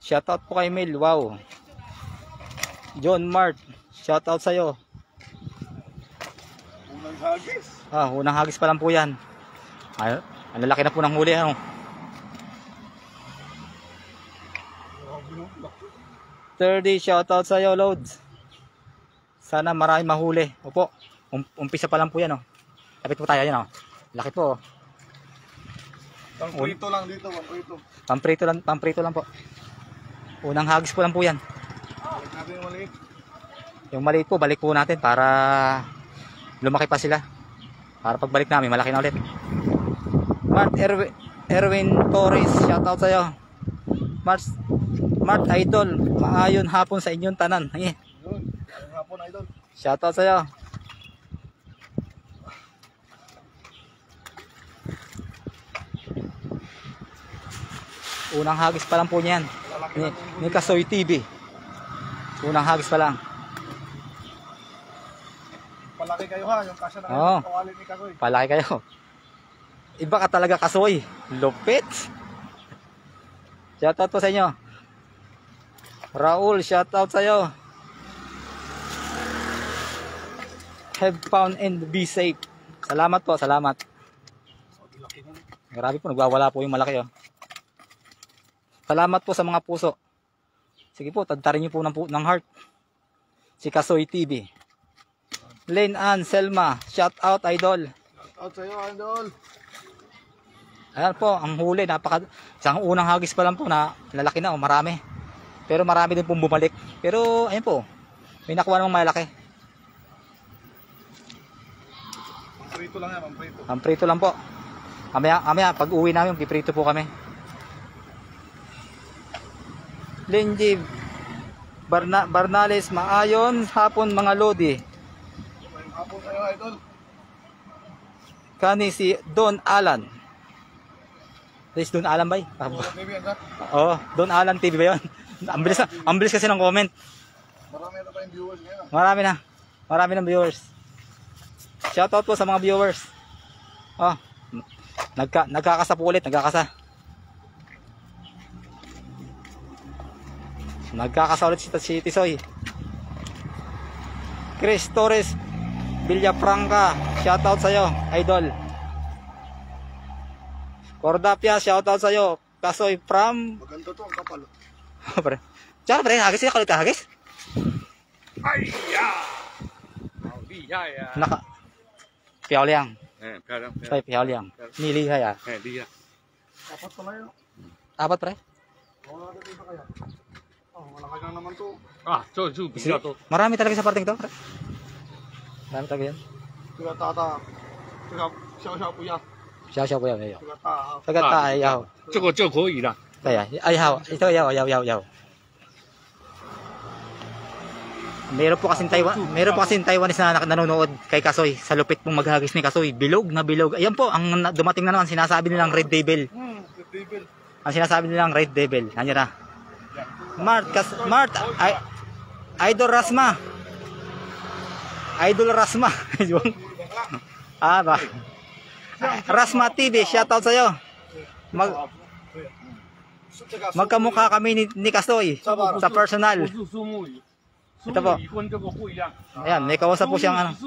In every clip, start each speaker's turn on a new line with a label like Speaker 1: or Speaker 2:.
Speaker 1: Shoutout po kay Mel. Wow. John Mart. Shoutout sa'yo.
Speaker 2: Unang hagis.
Speaker 1: Unang hagis pa lang po yan. Ay, ang lalaki na po ng huli. Ano? 30, shoutout sa'yo, Loads. Sana marami mahuli. Opo, umpisa pa lang po yan. Kapit po tayo yan. Laki po.
Speaker 2: Pamprito lang dito, pamprito.
Speaker 1: Pamprito lang po. Unang hagis po lang po yan.
Speaker 2: Balik natin yung maliit.
Speaker 1: Yung maliit po, balik po natin para lumaki pa sila. Para pagbalik namin, malaki na ulit. Erwin Torres, shoutout sa'yo. Mart Idol, maayon hapon sa inyong tanan.
Speaker 2: Yun, hapon Idol.
Speaker 1: Shoutout sa'yo. Unang hagis pa lang po niyan. Ni Kasoy TV. Unang hagis pa lang.
Speaker 2: Palaki kayo ha, yung kasya na
Speaker 1: Oo.
Speaker 2: kawali ni Kasoy.
Speaker 1: Palaki kayo. Iba ka talaga, Kasoy. Lupit. Shoutout po sa inyo. Raul, shoutout sa'yo. Have fun and be safe. Salamat po, salamat. Grabe po, nagwawala po yung malaki. Salamat po sa mga puso. Sige po, tagtarin niyo po ng heart. Si Kasoy TV. Lane Ann, Selma, shoutout Idol.
Speaker 2: Shoutout sa'yo Idol.
Speaker 1: Ayan po, ang huli, isang unang hagis pa lang po na lalaki na, marami. Pero marami din pong bumalik. Pero, ayun po, may nakuha namang malaki.
Speaker 2: Pamprito lang yan, pamprito.
Speaker 1: Pamprito lang po. Kamaya, pag uwi namin, piprito po kami. Linji Barnales, maayon, hapon mga lodi.
Speaker 2: Hapon sa'yo Idol.
Speaker 1: Kani si Don Alan. Please, Don Alan ba? Don Alan TV ba yun? Ang bilis kasi ng comment.
Speaker 2: Marami na tayong viewers ngayon.
Speaker 1: Marami ng viewers. Shoutout po sa mga viewers. Nagkakasa po ulit, nagkakasa ulit si Tisoy. Chris Torres Villafranca, shoutout sa'yo, Idol. Cordapia, shoutout sa'yo. Kasoy from...
Speaker 2: Maganda to, ang kapal.
Speaker 1: Pre. Tsaka pre, hagis siya kalit hagis.
Speaker 2: Ay ya!
Speaker 1: Naka. 漂亮。
Speaker 2: 漂亮。
Speaker 1: 对，漂亮。你厉害啊。
Speaker 2: 厉害。Apat pala yun.
Speaker 1: Apat pre?
Speaker 2: Wala na dito kaya. Malaki lang naman to.
Speaker 3: 就比较多。
Speaker 1: Marami talaga sa parting to, pre. Marami talaga yan.
Speaker 2: 这个大大，这个小小不要，
Speaker 1: 小小不要没有。
Speaker 2: 这个大啊。
Speaker 1: 这个大要。
Speaker 3: 这个就可以了。
Speaker 1: 对呀，要ito要。Meron po kasing Taiwanese na nanonood kay Kasoy sa lupit pong maghagis ni Kasoy. Bilog na bilog. Ayan po, ang dumating na naman, sinasabi nilang Red Devil.
Speaker 2: Red Devil.
Speaker 1: Ang sinasabi nilang Red Devil. Nandiyan na. Mart, Idol Rasma. Idol Rasma. Ba? Rasma TV, shoutout sa'yo. Magkamukha kami ni Kasoy sa personal. Ito po. Ayan, may kausap po siyang ano.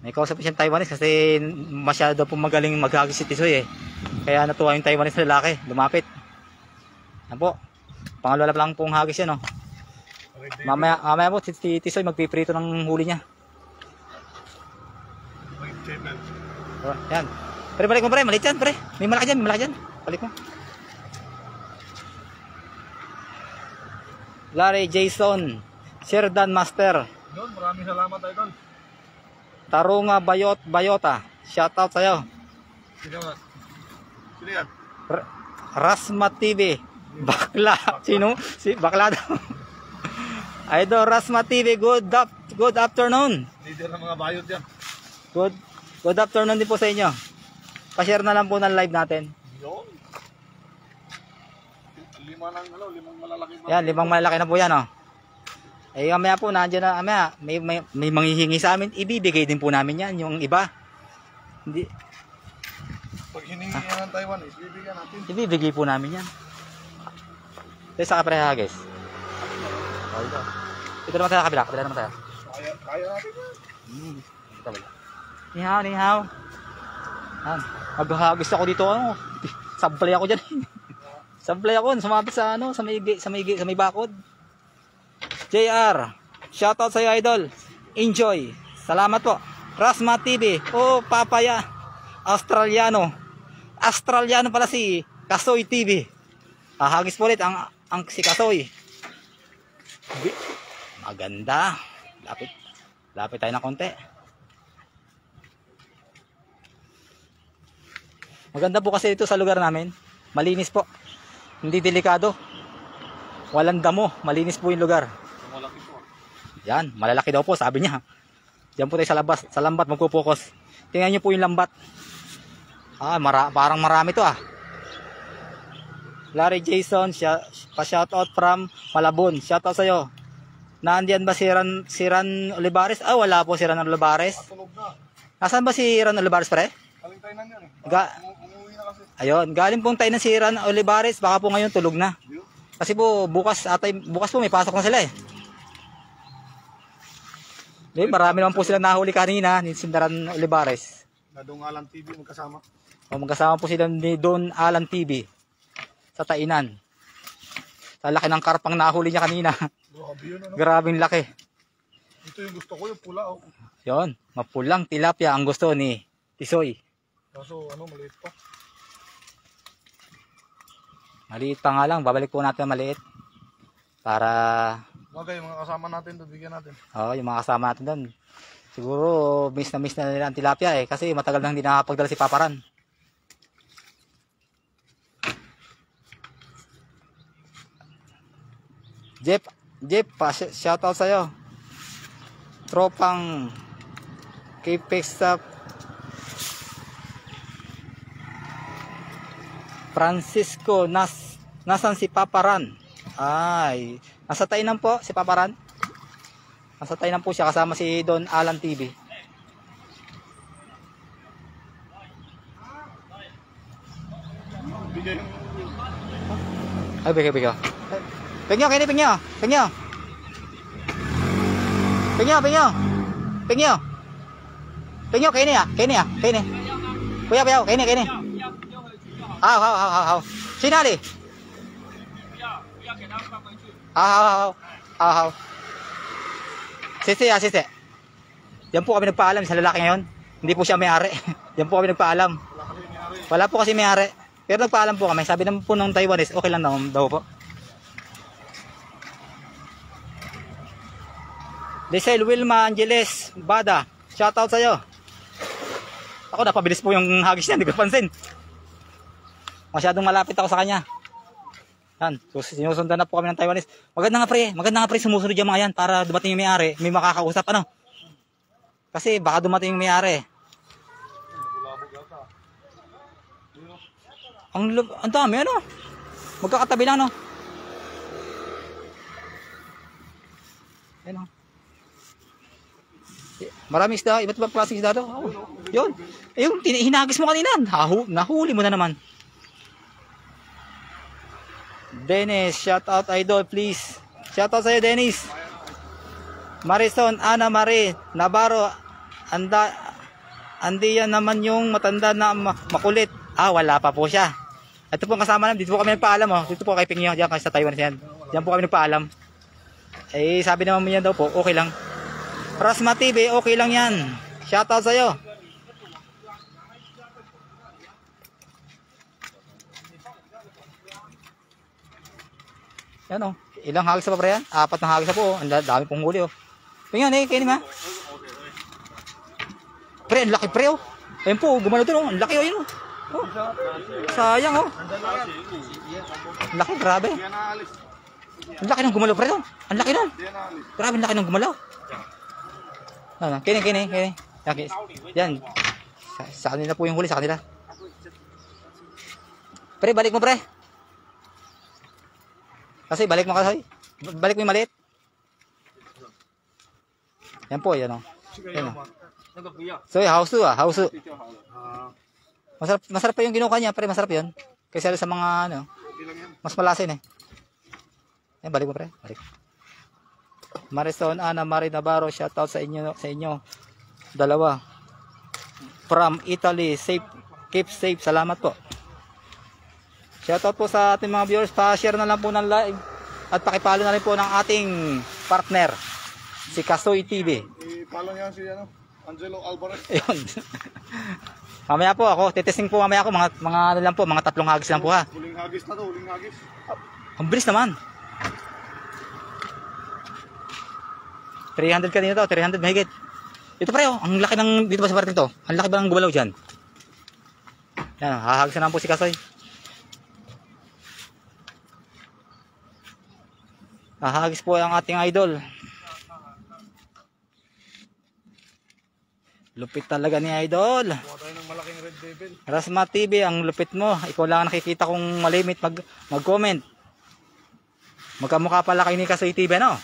Speaker 1: May kausap po siyang Taiwanese kasi masyado po magaling maghagis si Tisoy Kaya natuwa yung Taiwanese na lalaki, lumapit. Ayan po. Pangalawa lang pong hagis yan Mamaya po si Tisoy magpiprito ng huli niya. Ayan. Pre, balik mo pre, maliit yan pre. May malaki dyan. Balik mo. Larry Jason, Sherdan Master.
Speaker 2: Yun, maraming salamat Idol.
Speaker 1: Tarunga Bayota, shoutout sa'yo.
Speaker 2: Sino yan?
Speaker 1: Rasma TV, bakla. Sino? Bakla daw. Idol Rasma TV, good afternoon.
Speaker 2: Leader ng mga bayot yan.
Speaker 1: Good afternoon din po sa inyo. Pa-share na lang po ng live natin.
Speaker 2: Yun. Limang malalaki.
Speaker 1: Yan, 5 malalaki na po yan mamaya po nandiyan na, mamaya may manghihingi sa amin, ibibigay din po namin yan, yung iba. Hindi.
Speaker 2: Pag hiningi yan ng Taiwanese, bibigyan natin.
Speaker 1: Ibibigay po namin yan. Ito sa kaprehagis. Oh, ito. Ito naman tayo kabila. Kabila naman tayo.
Speaker 2: Kaya natin yan.
Speaker 1: Ito ba? Nihaw, nihaw. Yan. Maghahagis ako dito. Ano? Sablay ako dyan. Sablay ako. Sumabit sa ano, sa may bakod. JR. Shoutout sa iyo, idol. Enjoy. Salamat po. Rasma TV. Oh, papaya. Australiano. Australiano pala si Kasoy TV. Hagis po ulit ang si Kasoy. Maganda. Lapit tayo ng konti. Maganda po kasi ito sa lugar namin. Malinis po. Hindi delikado. Walang damo. Malinis po yung lugar. Yan. Malalaki daw po, sabi niya. Diyan po tayo sa labas. Sa lambat magpo-focus. Tingnan niyo po yung lambat. Parang marami to ah. Larry Jason, pa-shoutout from Malabon. Shoutout sa'yo. Nandiyan ba si Ran Olivares? Wala po si Ran Olivares.
Speaker 2: Tunog na.
Speaker 1: Nasaan ba si Ran Olivares, pre?
Speaker 2: Galing tayo yan eh. Umuwi na kasi.
Speaker 1: Ayun, galing pong tayo ng si Ran Olivares. Baka po ngayon tulog na. Kasi po, bukas po may pasok na sila eh. Marami naman po sila nahuli kanina ni Ran Olivares.
Speaker 2: Na Don Alan TV magkasama.
Speaker 1: Magkasama po sila ni Don Alan TV sa Tainan. Sa laki ng karpang nahuli niya kanina.
Speaker 2: Grabe yun ano.
Speaker 1: Grabing laki.
Speaker 2: Ito yung gusto ko, yung pula oh.
Speaker 1: Yon, mapulang tilapia ang gusto ni Tisoy.
Speaker 2: Kaso maliit pa.
Speaker 1: Maliit pa nga lang, babalik po natin maliit. Para
Speaker 2: Bagay, mga kasama natin doon, bigyan natin.
Speaker 1: yung mga kasama natin doon. Siguro miss na nila ang tilapia kasi matagal nang hindi nakapagdala si Paparan. Jeff, shoutout sa'yo. Tropang K-Pex sa Francisco, nasan si Paparan? Nasa Tainan po si Paparan. Nasa Tainan po siya kasama si Don Alan TV. Bigay. Pengyo, kini. Kuya, kini. Hao. Sinali. Hao. Sisi. Diyan po kami nagpaalam sa lalaki ngayon. Hindi po siya may-ari. Diyan po kami nagpaalam. Wala po kasi may-ari. Pero nagpaalam po kami. Sabi naman po ng Taiwanese, okay lang daw po. Lisel Wilma Angeles Bada, shoutout sa'yo. Ako napabilis po yung hagis niya, hindi ko pansin. Masyadong malapit ako sa kanya. Yan, so sinusundan na po kami ng Taiwanese. Maganda nga pre, sumusunod yung mga yan para dumating yung may-ari, may makakausap ano. Kasi baka dumating yung may-ari. Ang dami ano. Magkakatabi lang no. Ano? Maraming isda, iba't ibang klaseng isda daw. Yun. Yung hinagis mo kanina, nahuli mo na naman. Dennis, shout out idol please. Shout out sa'yo Dennis. Marison, Ana Marie, Navarro, Andiyan naman yung matanda na makulit. Wala pa po siya. Ito po kasama namin, dito po kami nagpaalam Dito po kay Pingyo, diyan sa Taiwan yan. Diyan po kami nagpaalam. Sabi naman mo yan daw po, okay lang. Rasma TV, okay lang yan. Shoutout sa'yo. Yan ilang hagis pa pre yan? 4 na hagis na po. Ang dami pong huli Tingnan kainin mo. Pre, ang laki pre Ayun po, gumano doon Ang laki yun sayang Ang laki, grabe. Ang laki ng gumalaw pre Ang laki nun. Grabe, ang laki ng gumalaw. Kini. Yan. Sa kanila po yung huli, sa kanila. Pre, balik mo pre. Balik mo yung maliit. Yan po, yan So, hausu. Masarap pa yung kinuha niya, pre, masarap 'yon. Kaysa sa mga ano,
Speaker 2: Okay lang yan.
Speaker 1: mas malasin eh. Balik mo, pre. Balik. Marisol Ana Marie Navarro, shoutout sa inyo. Dalawa. From Italy, safe, keep safe. Salamat po. Shoutout po sa ating mga viewers, pa-share na lang po ng live at paki-follow na rin po ng ating partner, si Kasoy TV.
Speaker 2: I-follow niya si Angelo Alvarez.
Speaker 1: Ayun. Mamaya po ako, titesting po mamaya ako, mga ano lang po, mga 3 hagis lang po ha.
Speaker 2: Huling hagis na to, huling hagis.
Speaker 1: Ang bilis naman. 300 kanina to, 300 mahigit. Ito pre, oh, ang laki ng, dito ba sa parte nito? Ang laki ba ng gumalaw dyan? Yan, hahagisan naman po si Kasoy. Hahagis po ang ating idol. Lupit talaga ni idol.
Speaker 2: Buha tayo ng malaking red devil.
Speaker 1: Rasma TV, ang lupit mo. Ikaw lang ang nakikita kong malimit mag-comment. Magkamukha pala kayo ni Kasoy TV, no?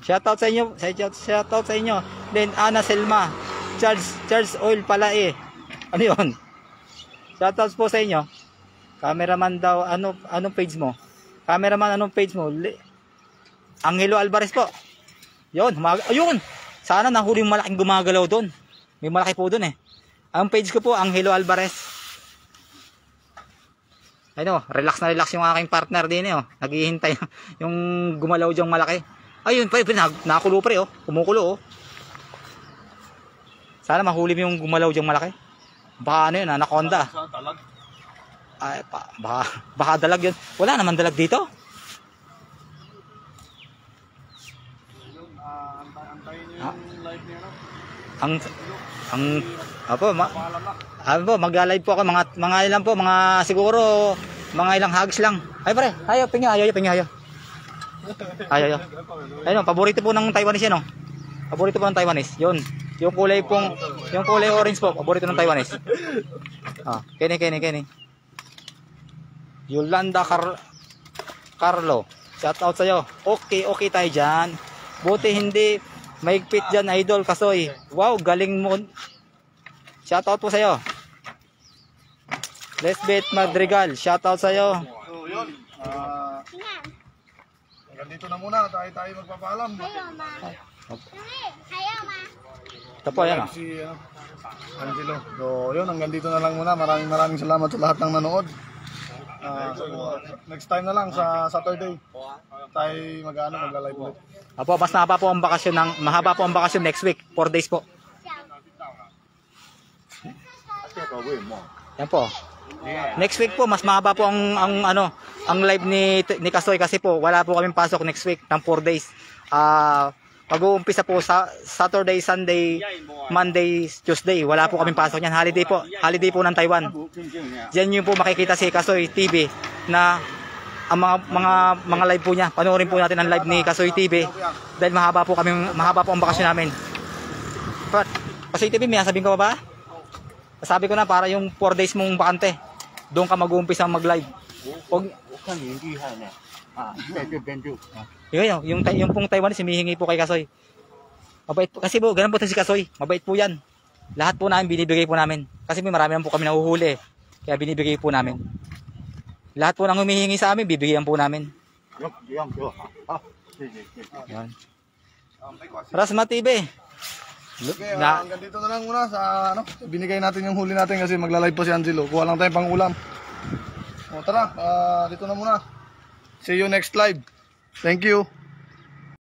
Speaker 1: Shoutout sa inyo. Shoutout sa inyo. Then Ana Selma. Charles Oil pala eh. Ano yun? Shoutout po sa inyo. Cameraman daw. Anong page mo? Cameraman, anong page mo? Angelo Alvarez po. Yun. Ayun. Sana nahuli yung malaking gumagalaw doon. May malaki po doon eh. Ang page ko po, Angelo Alvarez. Ayun, relax na relax yung aking partner din eh. Naghihintay yung gumalaw diyang malaki. Ayun, nakakulo pre oh. Kumukulo oh. Sana mahuli mo yung gumalaw diyang malaki. Baka ano yun, anaconda.
Speaker 2: Dalag.
Speaker 1: Ay, baka dalag yun. Wala naman dalag dito.
Speaker 2: Antayin niyo yung live niya,
Speaker 1: Magla-live po ako mga ilan po, mga siguro mga ilang hagis lang. Ay pare, pinga ayo. Ayun, paborito po ng Taiwanese yan, oh. Paborito po ng Taiwanese. 'Yun. Yung kulay orange po, paborito ng Taiwanese. Keni. Yolanda Carlo. Shout out sa iyo. Okay tayo diyan. Buti hindi maigpit diyan, idol Kasoy. Wow, galing mo. Shout out po sa iyo. Lesbeth Madrigal, shout out sa iyo.
Speaker 2: So, yun. Hanggang dito na muna. Tayo magpapaalam.
Speaker 1: Ito po, yan.
Speaker 2: Si Angelo. So, yun. Hanggang dito na lang muna. Maraming salamat sa lahat ng nanood. So, next time na lang sa Saturday. Tayo magla-live ulit.
Speaker 1: Apo, mas mahaba po ang bakasyon next week. 4 days po. Yan po. Next week po mas mahaba po ang live ni Kasoy kasi po wala po kaming pasok next week ng 4 days. Pag-uumpisa po sa Saturday, Sunday, Monday, Tuesday. Wala po kaming pasok niyan. Holiday po. Holiday po ng Taiwan. Diyan yung po makikita si Kasoy TV na ang mga live po niya. Panoorin po natin ang live ni Kasoy TV dahil mahaba po ang bakasyon namin. Kasoy TV, may sabihin ka ba? Sabi ko na para yung 4 days mong bakante, doon ka mag-uumpisa mag-live. Yung pong Taiwan, humihingi po kay Kasoy. Mabait po, kasi po, ganun po si Kasoy. Mabait po yan. Lahat po namin, binibigay po namin. Kasi may marami po kami nahuhuli. Kaya binibigay po namin. Lahat po nang humihingi sa amin, bibigyan po namin. Yan. Rasma TV.
Speaker 2: Okay, hanggang dito na lang muna sa binigay natin yung huli natin kasi magla-live pa si Angelo. Kuha lang tayong pang-ulam. O tara, dito na muna. See you next live. Thank you.